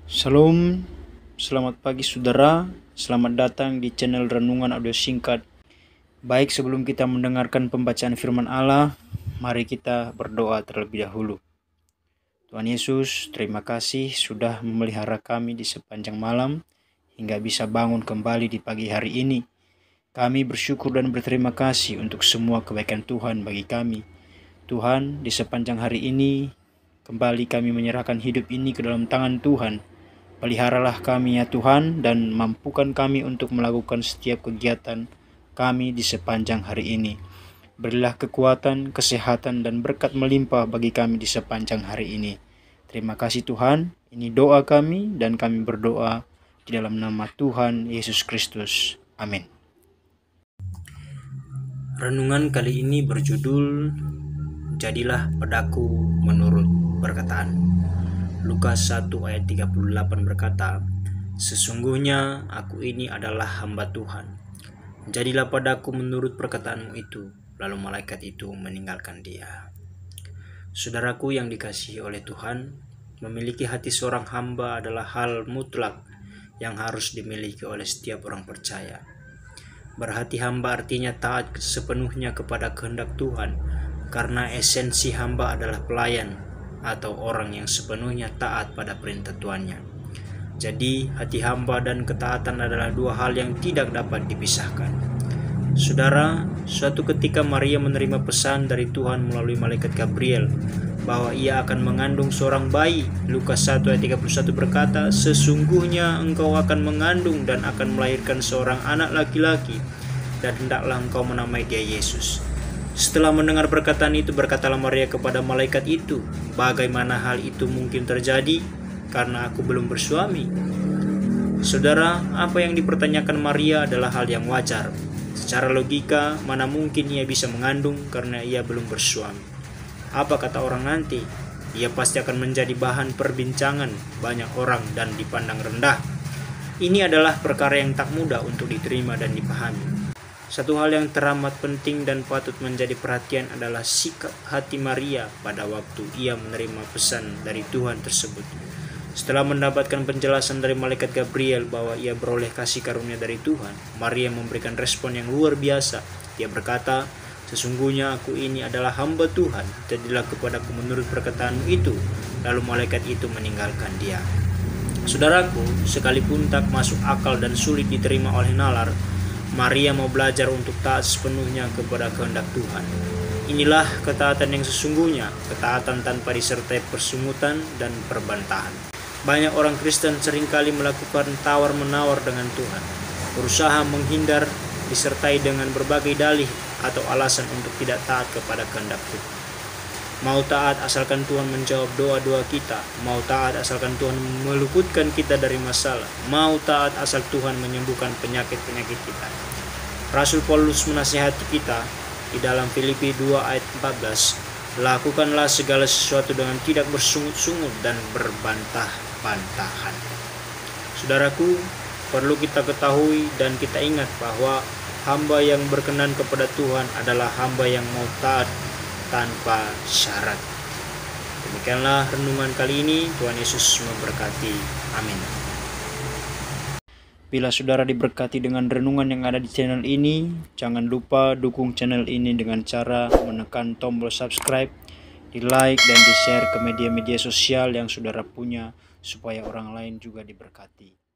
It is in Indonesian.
Shalom, selamat pagi saudara, selamat datang di channel Renungan Audio Singkat. Baik, sebelum kita mendengarkan pembacaan firman Allah, mari kita berdoa terlebih dahulu. Tuhan Yesus, terima kasih sudah memelihara kami di sepanjang malam hingga bisa bangun kembali di pagi hari ini. Kami bersyukur dan berterima kasih untuk semua kebaikan Tuhan bagi kami. Tuhan, di sepanjang hari ini, kembali kami menyerahkan hidup ini ke dalam tangan Tuhan. Peliharalah kami ya Tuhan, dan mampukan kami untuk melakukan setiap kegiatan kami di sepanjang hari ini. Berilah kekuatan, kesehatan, dan berkat melimpah bagi kami di sepanjang hari ini. Terima kasih Tuhan, ini doa kami dan kami berdoa di dalam nama Tuhan Yesus Kristus. Amin. Renungan kali ini berjudul Jadilah Padaku Menurut Perkataan. Lukas 1 ayat 38 berkata, "Sesungguhnya aku ini adalah hamba Tuhan. Jadilah padaku menurut perkataanmu itu." Lalu malaikat itu meninggalkan dia. Saudaraku yang dikasihi oleh Tuhan, memiliki hati seorang hamba adalah hal mutlak yang harus dimiliki oleh setiap orang percaya. Berhati hamba artinya taat sepenuhnya kepada kehendak Tuhan, karena esensi hamba adalah pelayan atau orang yang sepenuhnya taat pada perintah tuannya. Jadi, hati hamba dan ketaatan adalah dua hal yang tidak dapat dipisahkan. Saudara, suatu ketika Maria menerima pesan dari Tuhan melalui malaikat Gabriel bahwa ia akan mengandung seorang bayi. Lukas 1 ayat 31 berkata, "Sesungguhnya engkau akan mengandung dan akan melahirkan seorang anak laki-laki, dan hendaklah engkau menamai dia Yesus." Setelah mendengar perkataan itu, berkatalah Maria kepada malaikat itu, "Bagaimana hal itu mungkin terjadi? Karena aku belum bersuami." Saudara, apa yang dipertanyakan Maria adalah hal yang wajar. Secara logika, mana mungkin ia bisa mengandung karena ia belum bersuami? Apa kata orang nanti? Ia pasti akan menjadi bahan perbincangan banyak orang dan dipandang rendah. Ini adalah perkara yang tak mudah untuk diterima dan dipahami. Satu hal yang teramat penting dan patut menjadi perhatian adalah sikap hati Maria pada waktu ia menerima pesan dari Tuhan tersebut. Setelah mendapatkan penjelasan dari malaikat Gabriel bahwa ia beroleh kasih karunia dari Tuhan, Maria memberikan respon yang luar biasa. Dia berkata, "Sesungguhnya aku ini adalah hamba Tuhan, jadilah kepadaku menurut perkataanmu itu." Lalu malaikat itu meninggalkan dia. Saudaraku, sekalipun tak masuk akal dan sulit diterima oleh nalar, Maria mau belajar untuk taat sepenuhnya kepada kehendak Tuhan. Inilah ketaatan yang sesungguhnya, ketaatan tanpa disertai persungutan dan perbantahan. Banyak orang Kristen seringkali melakukan tawar-menawar dengan Tuhan, berusaha menghindar disertai dengan berbagai dalih atau alasan untuk tidak taat kepada kehendak Tuhan. Mau taat asalkan Tuhan menjawab doa-doa kita, mau taat asalkan Tuhan meluputkan kita dari masalah, mau taat asal Tuhan menyembuhkan penyakit-penyakit kita. Rasul Paulus menasihati kita di dalam Filipi 2 ayat 14, "Lakukanlah segala sesuatu dengan tidak bersungut-sungut dan berbantah-bantahan." Saudaraku, perlu kita ketahui dan kita ingat bahwa hamba yang berkenan kepada Tuhan adalah hamba yang mau taat tanpa syarat. Demikianlah renungan kali ini. Tuhan Yesus memberkati. Amin. Bila saudara diberkati dengan renungan yang ada di channel ini, jangan lupa dukung channel ini dengan cara menekan tombol subscribe, di like, dan di share ke media-media sosial yang saudara punya supaya orang lain juga diberkati.